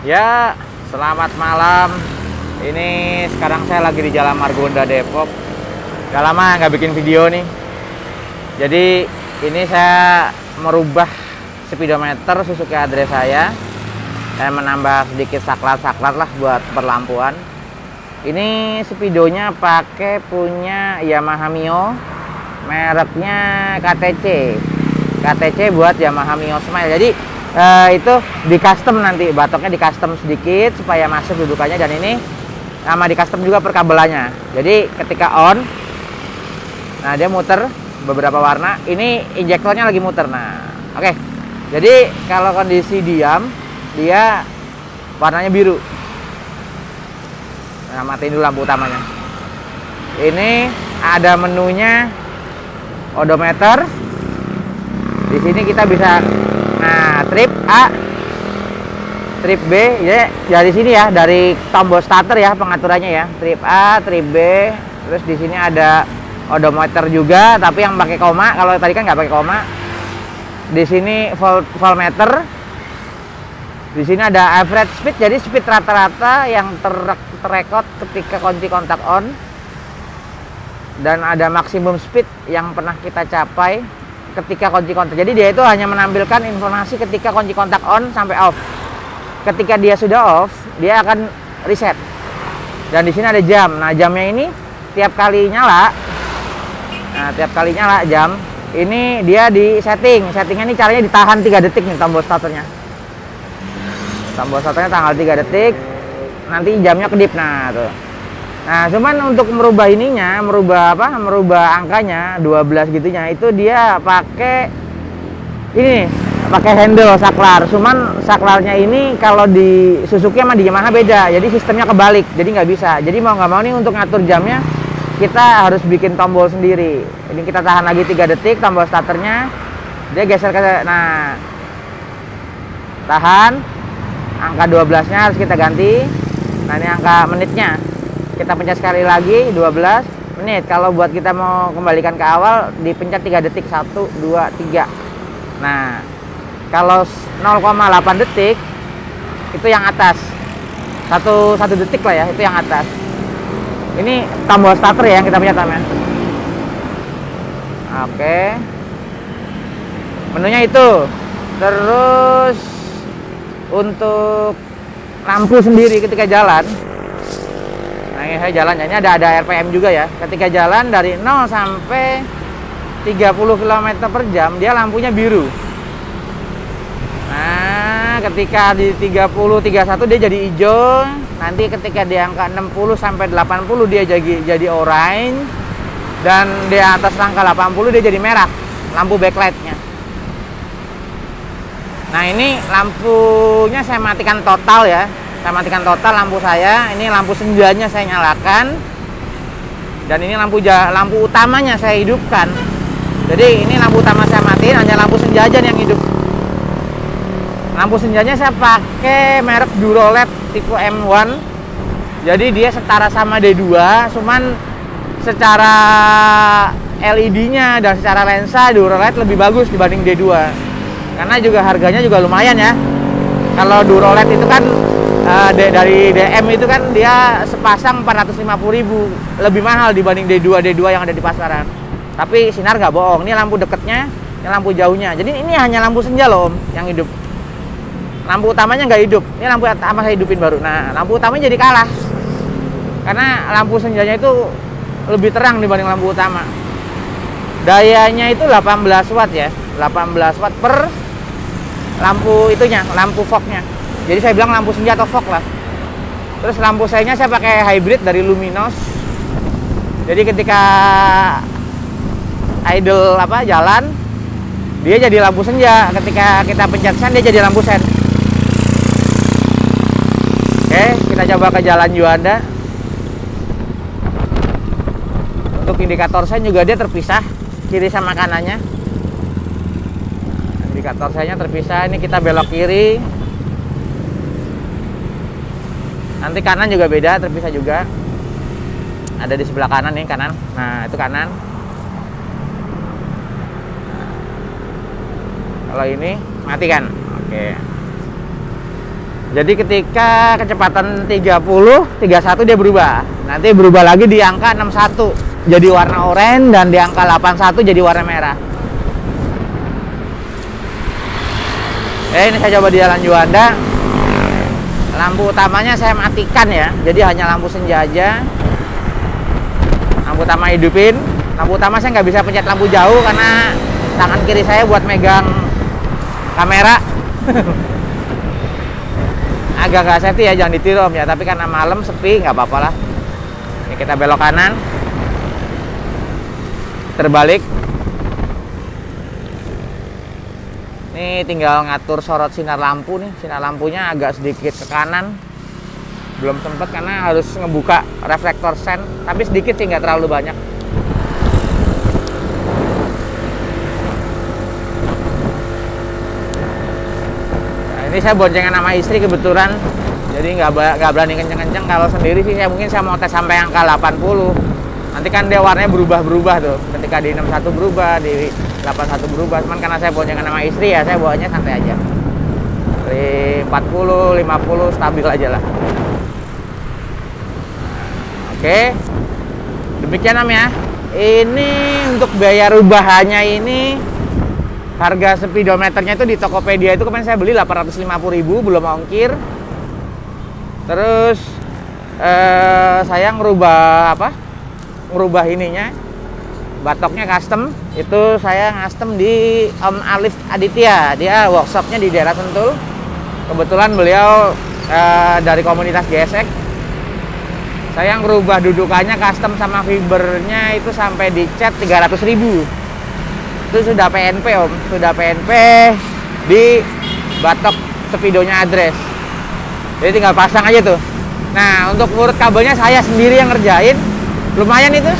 Ya, selamat malam. Ini sekarang saya lagi di Jalan Margonda Depok. Gak lama nggak bikin video nih. Jadi ini saya merubah speedometer Suzuki Adre saya. Saya menambah sedikit saklar-saklar lah buat perlampuan. Ini speedonya pakai punya Yamaha Mio, mereknya KTC. KTC buat Yamaha Mio Smile. Jadi itu di custom, nanti batoknya di custom sedikit supaya masuk dudukannya, dan ini sama di custom juga perkabelannya. Jadi ketika on, nah dia muter beberapa warna. Ini injektornya lagi muter. Nah, oke. Jadi kalau kondisi diam, dia warnanya biru. Nah, matiin dulu lampu utamanya. Ini ada menunya odometer. Di sini kita bisa, nah, trip A, trip B, ya dari sini ya, dari tombol starter ya pengaturannya ya. Trip A, trip B, terus di sini ada odometer juga, tapi yang pakai koma. Kalau tadi kan nggak pakai koma. Di sini voltmeter. Di sini ada average speed, jadi speed rata-rata yang terrekod ketika kunci kontak on. Dan ada maksimum speed yang pernah kita capai ketika kunci kontak. Jadi dia itu hanya menampilkan informasi ketika kunci kontak on sampai off. Ketika dia sudah off, dia akan reset. Dan di sini ada jam. Nah, jamnya ini tiap kali nyala. Nah, tiap kali nyala jam, ini dia di setting. Settingnya ini caranya ditahan 3 detik nih tombol starternya. Tombol starternya tanggal 3 detik. Nanti jamnya kedip. Nah, tuh. Nah, cuman untuk merubah ininya, merubah angkanya 12 gitunya, itu dia pakai ini, pakai handle saklar. Cuman saklarnya ini kalau di Suzuki sama di Yamaha beda. Jadi sistemnya kebalik. Jadi nggak bisa. Jadi mau nggak mau nih untuk ngatur jamnya kita harus bikin tombol sendiri. Ini kita tahan lagi 3 detik tombol starternya. Dia geser ke, nah, tahan. Angka 12-nya harus kita ganti. Nah, ini angka menitnya. Kita pencet sekali lagi 12 menit. Kalau buat kita mau kembalikan ke awal, dipencet 3 detik. 1, 2, 3. Nah, kalau 0,8 detik itu yang atas. 1 detik lah ya, itu yang atas. Ini tombol starter ya yang kita pencet namanya. Oke. Menunya itu. Terus untuk lampu sendiri ketika jalan. Nah, ini saya jalan, ini ada RPM juga ya. Ketika jalan dari 0 sampai 30 km per jam, dia lampunya biru. Nah, ketika di 30, 31 dia jadi hijau. Nanti ketika di angka 60 sampai 80 dia jadi orange. Dan di atas angka 80 dia jadi merah, lampu backlightnya. Nah, ini lampunya saya matikan total ya. Saya matikan total lampu saya. Ini lampu senjanya saya nyalakan. Dan ini lampu utamanya saya hidupkan. Jadi ini lampu utama saya matiin, hanya lampu senja aja yang hidup. Lampu senjanya saya pakai merek Duroled tipe M1. Jadi dia setara sama D2, cuman secara LED-nya dan secara lensa Duroled lebih bagus dibanding D2. Karena juga harganya juga lumayan ya. Kalau Duroled itu kan dari DM itu kan dia sepasang 450.000, lebih mahal dibanding D2 yang ada di pasaran. Tapi sinar nggak bohong, ini lampu deketnya, ini lampu jauhnya. Jadi ini hanya lampu senja loh yang hidup. Lampu utamanya nggak hidup. Ini lampu utama saya hidupin baru. Nah, lampu utamanya jadi kalah karena lampu senjanya itu lebih terang dibanding lampu utama. Dayanya itu 18 watt ya, 18 watt per lampu itunya, lampu fognya. Jadi saya bilang lampu senja atau fog lah. Terus lampu saya pakai hybrid dari Luminos. Jadi ketika idle jalan, dia jadi lampu senja. Ketika kita pencet sen, dia jadi lampu sen. Oke, kita coba ke Jalan Juanda. Untuk indikator sen juga dia terpisah, kiri sama kanannya. Indikator sennya terpisah. Ini kita belok kiri. Nanti kanan juga beda, terpisah juga. Ada di sebelah kanan nih, kanan. Nah, itu kanan. Kalau ini matikan. Oke. Jadi ketika kecepatan 30, 31 dia berubah. Nanti berubah lagi di angka 61 jadi warna oranye, dan di angka 81 jadi warna merah. Ini saya coba di Jalan Juanda. Lampu utamanya saya matikan ya, jadi hanya lampu senja aja. Lampu utama hidupin. Lampu utama saya nggak bisa pencet lampu jauh karena tangan kiri saya buat megang kamera. Agak nggak safety ya, jangan ditiru Om ya. Tapi karena malam sepi nggak apa-apa lah. Ini kita belok kanan, terbalik. Ini tinggal ngatur sorot sinar lampu nih. Sinar lampunya agak sedikit ke kanan. Belum sempet karena harus ngebuka reflektor sen. Tapi sedikit sih, nggak terlalu banyak. Nah, ini saya boncengan sama istri kebetulan. Jadi nggak berani kenceng-kenceng. Kalau sendiri sih saya mau tes sampai angka 80. Nanti kan dia warnanya berubah-berubah tuh. Ketika di 61 berubah, di 81 berubah. Cuman karena saya boncengan sama istri ya, saya bawanya santai aja. Dari 40, 50 stabil aja lah. Oke. Demikian Om ya. Ini untuk biaya rubahannya ini, harga speedometernya itu di Tokopedia itu kemarin saya beli 850.000 belum ongkir. Terus saya ngerubah ininya, batoknya custom. Itu saya custom di Om Alif Aditya. Dia workshopnya di daerah Sentul. Kebetulan beliau dari komunitas GSX. Saya ngerubah dudukannya custom sama fibernya itu sampai dicat 300.000. Itu sudah PNP Om, sudah PNP di batok speedonya address. Jadi tinggal pasang aja tuh. Nah, untuk ngurut kabelnya saya sendiri yang ngerjain. Lumayan itu.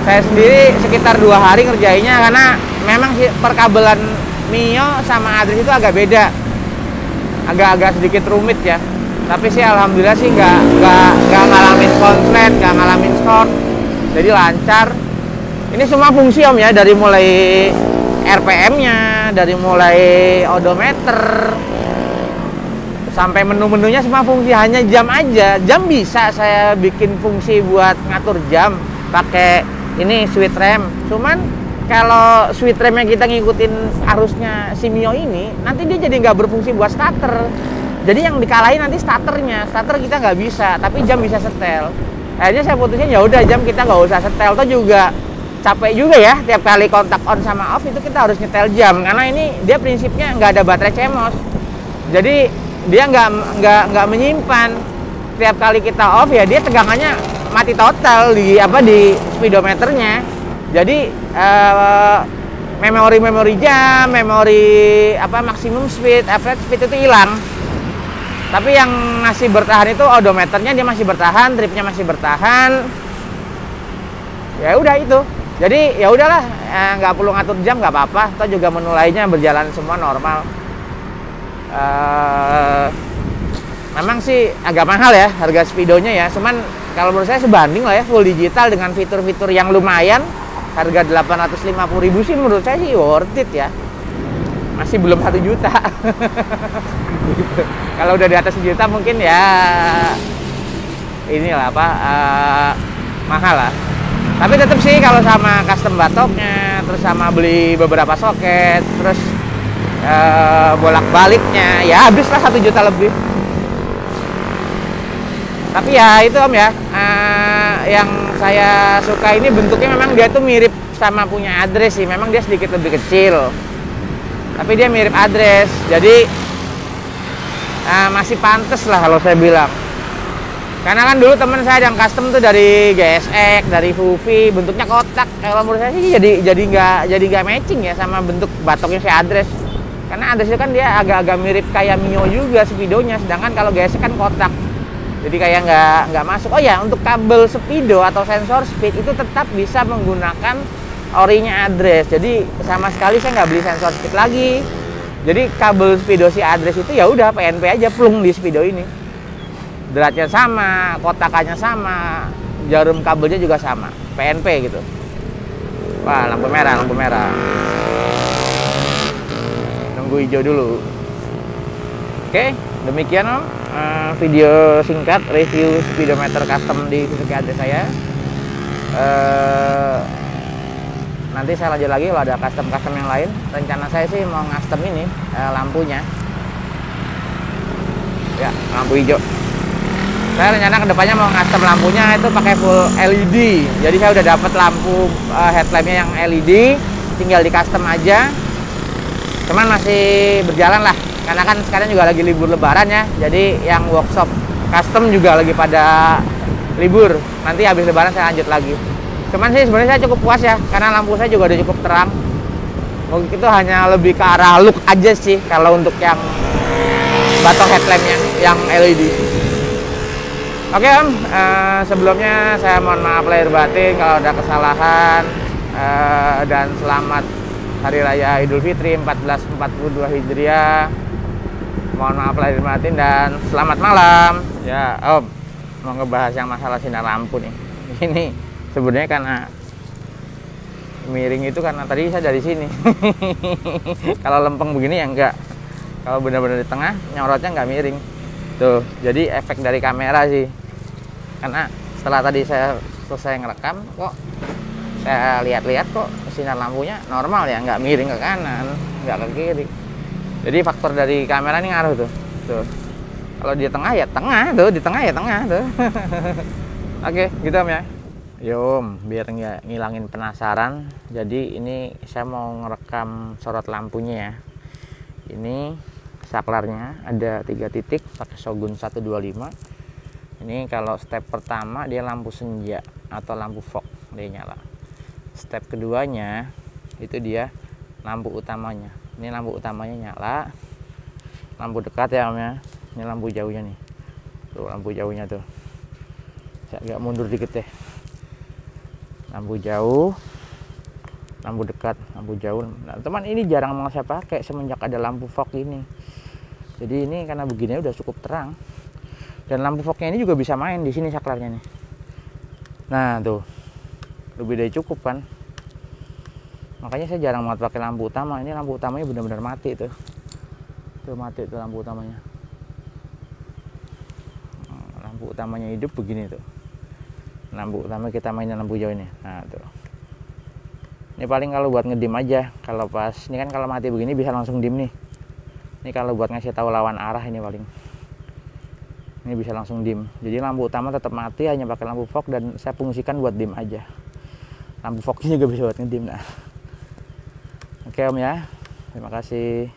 Saya sendiri sekitar 2 hari ngerjainnya karena memang perkabelan Mio sama address itu agak beda. Agak sedikit rumit ya. Tapi sih alhamdulillah sih nggak ngalamin konslet, nggak ngalamin short. Jadi lancar. Ini semua fungsi Om ya, dari mulai RPM-nya, dari mulai odometer sampai menu-menunya semua fungsi. Hanya jam aja. Jam bisa saya bikin fungsi buat ngatur jam pakai ini switch rem. Cuman kalau switch remnya kita ngikutin arusnya si Mio ini, nanti dia jadi nggak berfungsi buat starter. Jadi yang dikalahin nanti starternya. Starter kita nggak bisa, tapi jam bisa setel. Akhirnya saya putusin ya udah jam kita nggak usah setel. Toh juga capek juga ya, tiap kali kontak on sama off itu kita harus nyetel jam. Karena ini dia prinsipnya nggak ada baterai CMOS. Jadi dia nggak menyimpan. Tiap kali kita off ya dia tegangannya mati total di speedometernya. Jadi memori jam, memori maksimum speed, average speed itu hilang. Tapi yang masih bertahan itu odometernya, dia masih bertahan, tripnya masih bertahan. Ya udah itu. Jadi ya udahlah, nggak perlu ngatur jam, nggak apa-apa. Atau juga menu lainnya berjalan semua normal. Memang sih agak mahal ya harga speedonya ya. Cuman kalau menurut saya sebanding lah ya, full digital dengan fitur-fitur yang lumayan. Harga 850.000 sih menurut saya sih worth it ya. Masih belum 1 juta. Gitu. Kalau udah di atas 1 juta mungkin ya inilah mahal lah. Tapi tetap sih kalau sama custom batoknya, terus sama beli beberapa soket, terus bolak-baliknya ya habis lah 1 juta lebih. Tapi ya itu Om ya, yang saya suka ini bentuknya memang dia tuh mirip sama punya address sih. Memang dia sedikit lebih kecil, tapi dia mirip address. Jadi masih pantes lah kalau saya bilang. Karena kan dulu teman saya yang custom tuh dari GSX, dari Hufi, bentuknya kotak. Kalau menurut saya sih jadi nggak matching ya sama bentuk batoknya si address. Karena address itu kan dia agak-agak mirip kayak Mio juga speedonya, sedangkan kalau GSX kan kotak. Jadi kayak nggak masuk. Oh ya, untuk kabel speedo atau sensor speed itu tetap bisa menggunakan orinya address. Jadi sama sekali saya nggak beli sensor speed lagi. Jadi kabel speedo si address itu ya udah PNP aja plung di speedo ini. Dratnya sama, kotakannya sama, jarum kabelnya juga sama, PNP gitu. Wah, lampu merah, lampu merah. Nunggu hijau dulu. Oke, demikian Om. video singkat review speedometer custom di Suzuki AD saya. Nanti saya lanjut lagi kalau ada custom yang lain. Rencana saya sih mau custom ini lampunya, ya lampu hijau. Saya rencana kedepannya mau custom lampunya itu pakai full LED. Jadi saya udah dapat lampu headlampnya yang LED, tinggal di custom aja. Cuman masih berjalan lah, karena kan sekarang juga lagi libur lebaran ya. Jadi yang workshop custom juga lagi pada libur. Nanti habis lebaran saya lanjut lagi. Cuman sih sebenarnya saya cukup puas ya, karena lampu saya juga udah cukup terang. Mungkin itu hanya lebih ke arah look aja sih kalau untuk yang batok headlampnya yang LED. Oke Om, sebelumnya saya mohon maaf lahir batin kalau ada kesalahan, dan selamat Hari Raya Idul Fitri 1442 Hijriah. Mohon maaf lahir batin dan selamat malam. Ya Om, mau ngebahas yang masalah sinar lampu nih. Ini sebenarnya karena miring itu karena tadi saya dari sini. Kalau lempeng begini ya enggak. Kalau benar-benar di tengah nyorotnya nggak miring. Tuh, jadi efek dari kamera sih. Karena setelah tadi saya selesai ngerekam, kok saya lihat-lihat kok sinar lampunya normal ya, nggak miring ke kanan, nggak ke kiri. Jadi faktor dari kamera ini ngaruh tuh. Tuh. Kalau di tengah ya tengah tuh, di tengah ya tengah tuh. Oke, gitu Om ya. Yom, biar nggak ngilangin penasaran. Jadi ini saya mau ngerekam sorot lampunya ya. Ini saklarnya ada 3 titik pakai Shogun 125. Ini kalau step pertama dia lampu senja atau lampu fog dia nyala. Step keduanya itu dia lampu utamanya. Ini lampu utamanya nyala. Lampu dekat ya Om ya. Ini lampu jauhnya nih. Tuh lampu jauhnya tuh. Saya agak mundur dikit deh. Lampu jauh, lampu dekat, lampu jauh. Nah, teman ini jarang banget saya pakai semenjak ada lampu fog ini. Jadi ini karena begini udah cukup terang. Dan lampu fognya ini juga bisa main di sini saklarnya nih. Nah, tuh. Lebih dari cukup kan. Makanya saya jarang banget pakai lampu utama. Ini lampu utamanya benar-benar mati tuh. Tuh mati tuh lampu utamanya. Lampu utamanya hidup begini tuh. Lampu utama kita mainin lampu jauh ini. Nah tuh. Ini paling kalau buat ngedim aja. Kalau pas ini kan kalau mati begini bisa langsung dim nih. Ini kalau buat ngasih tahu lawan arah ini paling. Ini bisa langsung dim. Jadi lampu utama tetap mati hanya pakai lampu fog dan saya fungsikan buat dim aja. Lampu fognya juga bisa buat ngedim. Nah. Oke Om ya. Terima kasih.